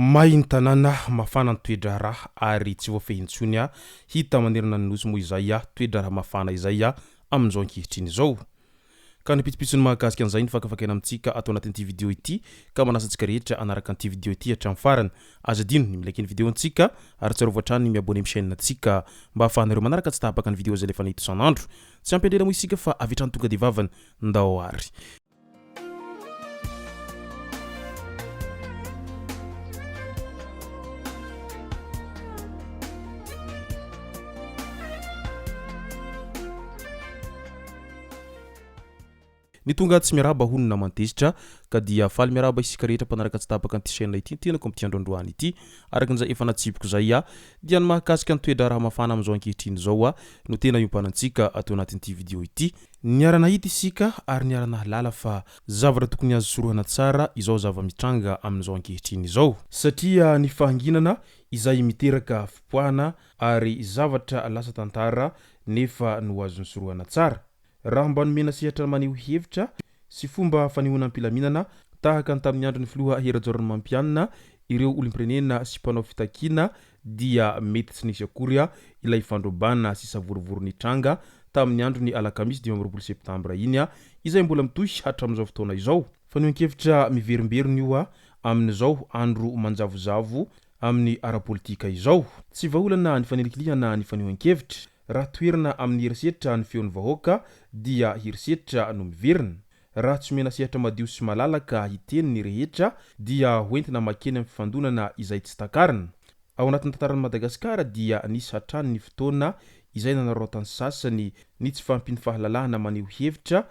Mahin tanana mafana toedra raha ary tsy voafehintsony hita manerana ny nosy moa izay toedra raha mafana izay amin'izao ankehitriny izao. Ka nipitsipitsony mahakasika an'izay ny fakafakena amintsika atao anatin'ity vidéo ity ka manasa antsika rehetra anaraka an'ity vidéo ity hatramin'ny farany. Aza dino ny milaiky ny vidéo antsika ary tsarovatra hatrany miabone amin'ny chaîne antsika mba ahafahanareo manaraka tsy tahapaka ny vidéo zay lefa nahita isan'andro. Tsy ampendrena moa isika fa avitrany tonga de vavany ndao ary. Ny tonga tsy miaraba hono na mantezitra ka dia faly miaraba isika rehetra mpanaraka tsy tahapaka an'ity chaîne ity tenako amin'ity androandroany ity arakan'izay efa natsipiko zay dia ny mahakasika ny toedra raha mafana amin'izao ankehitriny izao no tena iompanantsika atao anatin'ity vidéo ity. Niarana hita isika ary niarana halala fa zavatra tokony azo sorohana tsara izao zava-mitranga amin'izao ankehitriny izao satria ny fahanginana izay miteraka fipoahana ary zavatra lasa tantara nefa no azony sorohana tsara. Raha mba nomena sehatra maneho hevitra sy fomba fanehoana ampilaminana tahaka ny tamin'ny andro ny filoha Hery Mampianina ireo olom-pirenena sy mpanao fitakiana dia mety tsy nisy akory ilay fandrobana sy savorovorony tranga tamin'ny andro ny alakamisy 12 septambra iny izay mbola mitohy hatramin'izao fotoana izao. Fanehoan-kevitra miverimberiny io amin'izao andro manjavozavo amin'ny ara-politika izao. Tsy vahaolana ny fanelikilihana ny fanehoan-kevitra raha toerana amin'ny herisetra ny feon'ny vahoaka dia herisetra no miverina. Raha tsy omena sehatra madio sy malalaka hiteny ny rehetra dia hoentina makeny amin'ny fifandonana izay tsy takarina. Ao anatin'ny tantaran'i Madagasikara dia nisy hatrany ny fotoana izay nanarotany sasany ny tsy fampiny fahalalahana maneho hevitra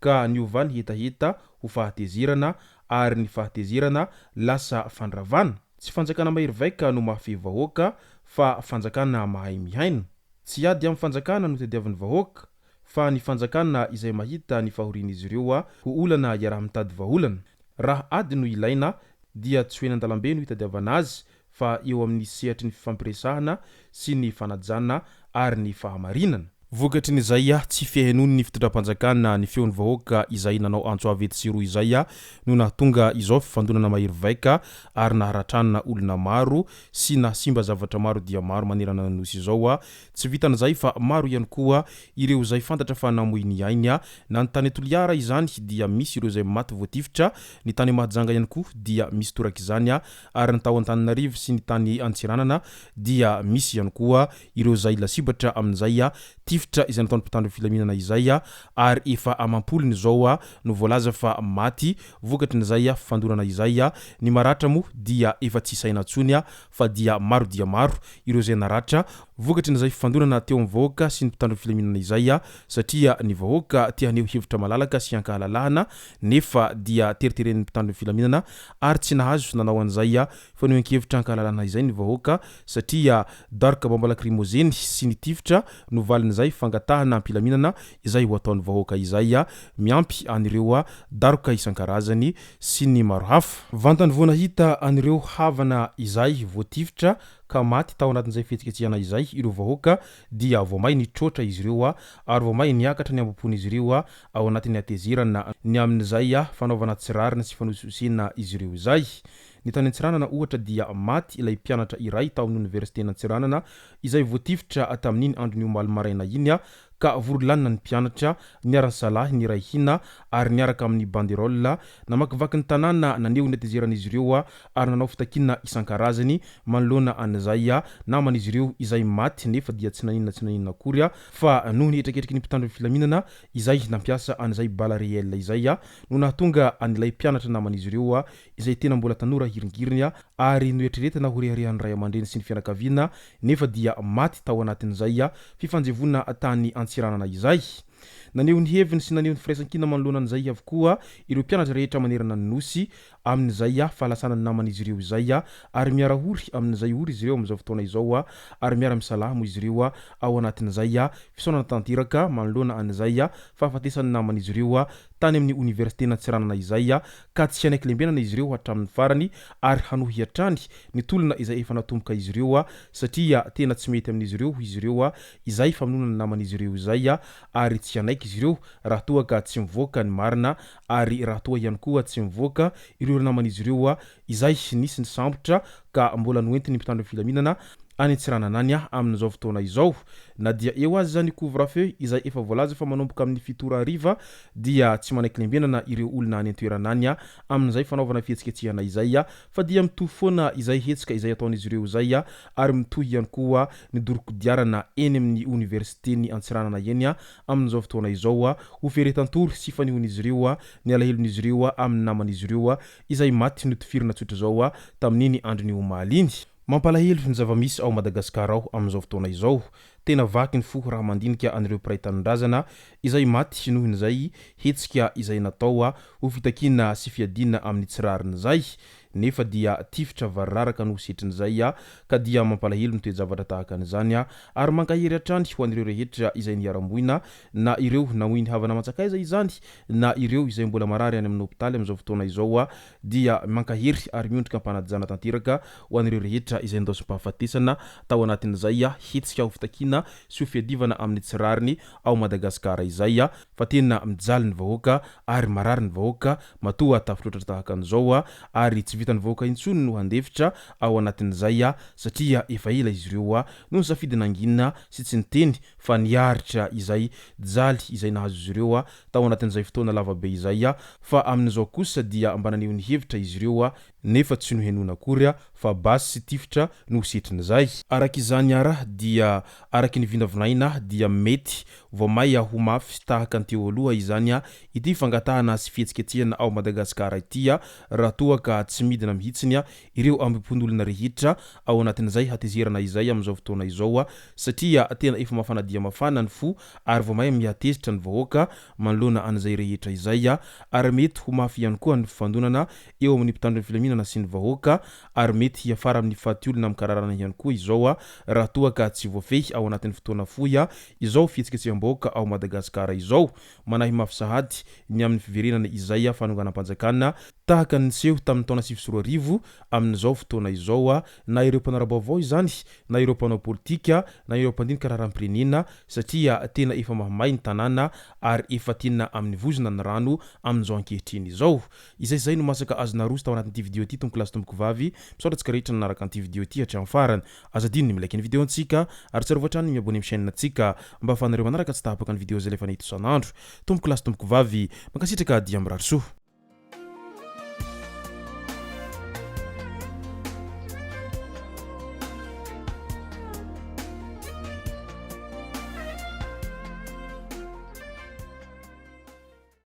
ka niova ny hetaheta ho fahatezerana ary ny fahatezerana lasa fandravana. Tsy fanjakana mahery vaika no mahafehy vahoaka fa fanjakana mahay mihaina. Tsy ady amin'ny fanjakana no tediavin'ny vahoaka fa ny fanjakana izay mahita ny fahorian'izy ireo ho olana iaraha-mitady vaholana. Raha ady no ilaina dia tsy hoe an-dalambe no hitadiavana azy fa eo amin'ny sehatry ny fifampiresahana sy ny fanajana ary ny fahamarinana. Vokatry n'izay tsy fihainoany ny fitondram-panjakana ny feon'ny vahoaka izay nanao antso avety sy roa izay no nahatonga izao fifandonana mahery vaika ary naharatranana olona maro sy nasimba zavatra maro dia maro manerana ny nosy izao. Tsy vitan'izay fa maro ihany koa ireo izay fantatra fa namoy ny ainy na ny tany Toliara izany dia misy ireo izay maty voatifitra, ny tany Mahajanga ihany koa dia misy toraka izany ary ny tao Antananarivo sy ny tany Antsiranana dia misy ihany koa ireo izay lasibatra amin'izay tifitra izay nataon'ny mpitandro filaminana izay ary efa amam-polony izao no voalaza fa maty. Vokatry n'izay fifandonana izay ny maratra moa dia efa tsy saina intsony fa dia maro ireo izay naratra. Vokatry n'izay fifandonana teo amin'ny vahoaka sy ny mpitandro filaminana izay satria ny vahoaka tia haneho hevitra malalaka sy hankahalalahana nefa dia teriteren'ny mpitandro filaminana ary tsy nahazo nanao an'izay fanehoan-kevitra hankahalalahana izay ny vahoaka satria darka bomba lacrymogène sy ny tifitra no valin'izay fangatahana ampilaminana izay ho ataon'ny vahoaka izay miampy anireo daroka isan-karazany sy ny maro hafa. Vantany vao nahita anireo havana izay voatifitra ka maty tao anatin'izay fihetsiketsehana izay ireo vahoaka dia voamay nitrotra izy ireo ary voamay niakatra ny ambom-pon'izy ireo ao anatin'ny hatezerana ny amin'izay fanaovana tsirarina sy fanososena izy ireo izay. Ny tany Antsiranana ohatra dia maty ilay mpianatra iray tao amin'ny université n'Antsiranana izay voatifitra tamin'iny andro ny omaly maraina iny ka vorolanina ny mpianatra niara-salahy ny ray hina ary niaraka amin'ny banderole namakivaky ny tanàna naneho ny hatezeran'izy ireo ary nanao fitakiana isan-karazany manoloana an'izay naman'izy ireo izay maty nefa dia tsy naninona akory fa noho ny hetraketriky ny mpitandro filaminana izay nampiasa an'izay bala réel izay no nahatonga an'ilay mpianatra naman'izy ireo izay tena mbola tanora hiringiriny ary noeritreretina ho reharehan'ny ray aman-dreny sy ny fianakaviana nefa dia maty tao anatin'izay fifanjevona tany Antsiranana izay. Naneho ny heviny sy naneho ny firaisan-kina manoloana an'izay avokoa ireo mpianatra rehetra manerana ny nosy amin'izay fahalasana ny naman'izy ireo izay ary miarahory amin'izay ory izy ireo amin'izao fotoana izao ary miara-misalaha moa izy ireo ao anatin'izay fisaonana tanteraka manoloana an'izay fahafatesan'ny naman'izy ireo tany amin'ny université n'Antsiranana izay ka tsy hanaiky lembenana izy ireo hatramin'ny farany ary hanohy hatrany ny tolona izay efa natomboka izy ireo satria tena tsy mety amin'izy ireo izay famonona ny naman'izy ireo izay ary tsy hanaiky izy ireo raha toa ka tsy mivoaka ny marina ary raha toa ihany koa tsy mivoaka ireo ireo naman'izy ireo izay nisy ny sambotra ka mbola noentiny mpitandro filaminana any Tsirananany amin'izao fotoana izao. Na dia eo azy zany couvre-feu izay efa voalaza fa manomboka amin'ny 7 hariva dia tsy manaiky lembenana ireo olona any an-toeranany amin'izay fanaovana fihetsiketsehana izay fa dia mitohy foana izay hetsika izay ataon'izy ireo zay ary mitohy ihany koa ny dorokodiarana eny amin'ny universitény Antsiranana eny amin'izao fotoana izao ho feretantory sy fanihon'izy ireo ny alahelon'izy ireo amin'ny naman'izy ireo izay maty notifirina tsotra zao tamin'iny andro ny omaly iny. Mampalahelo ny zava-misy ao Madagasikara ao amin'izao fotoana izao. Tena vaky ny fo raha mandinika an'ireo mpiray tanindrazana izay maty nohon'izay hetsika izay natao ho fitakina sy fiadina amin'ny tsirariny zay. Nefa dia tifitra vararaka no setrin'izay ka dia mampalahelo ny toejavatra tahaka an'izany ary mankahery hatrany ho an'ireo rehetra izay niara-moina na ireo namoy ny havana mantsakaiza izany na ireo izay mbola marary any amin'ny hôpitaly amin'izao fotoana izao dia mankahery ary miondrika ampanajana tanteraka ho an'ireo rehetra izay ndaosym-pahafatesana tao anatin'izay hetsika ho fitakina sy ho fiadivana amin'ny tsirariny ao Madagasikara izay fa tena mijaly ny vahoaka ary marary ny vahoaka matoa tafitloatra tahaka an'izao ary tsy vitany vahoaka intsony no handefitra ao anatin'izay satria efa ela izy ireo no nisafidy nanginina sy tsy niteny fa niaritra izay jaly izay nahazo izy ireo tao anatin'izay fotoana lavabe izay fa amin'izao kosa dia mba naneho ny hevitra izy ireo nefa tsy nohenona akory fa basy sy tifitra no setrin'izay. Arak'izany dia araky ny vindavinaina dia mety vomay ho mafy tahaka anteo aloha izany ity fangatahana sy fihetsiketsehana ao Madagasikara ity raha toa ka tsy midina mihitsiny ireo ambimpon'olona rehetra ao anatin'izay hatezerana izay amin'izao fotoana izao satria tena efa mafana dia mafana ny fo ary vomay mihatezitra ny vahoaka manoloana an'izay rehetra izay ary mety ho mafy ihany koa ny fifandonana eo amin'ny mpitandron'ny filaminana sy ny vahoaka ary mety hiafara amin'ny fatiolona amin'ny kararana ihany koa izao raha toa ka tsy voafehy ao anatin'ny fotoana fohy izao fihetsiketseham-bahoaka ao Madagasikara izao manahy mafy sahady ny amin'ny fiverenana izay fanonganam-panjakana tahaka ny seho tamin'ny taona 2024 amin'izao fotoana izao na ireo mpanarabaovao izany na ireo mpanao politika na ireo mpandinika raharam-pirenena satria tena efa mahamay ny tanàna ary efa tena amin'ny vozona ny rano amin'izao ankehitriny izao. Izay no masaka azona roso tao anatin'ity video ity tompoko lasy tompoko vavy misaotratsika rehetra nanaraka an'ity video ity hatramin'ny farany azadino ny milaiky ny video antsika ary tsara voatrany miabone amin'ny chaîne antsika mba ahafahanareo manaraka tsy tahapaka ny video zay lefa nahita isan'andro. Tompoko lasy tompoko vavy mankasitraka dia mirary soa.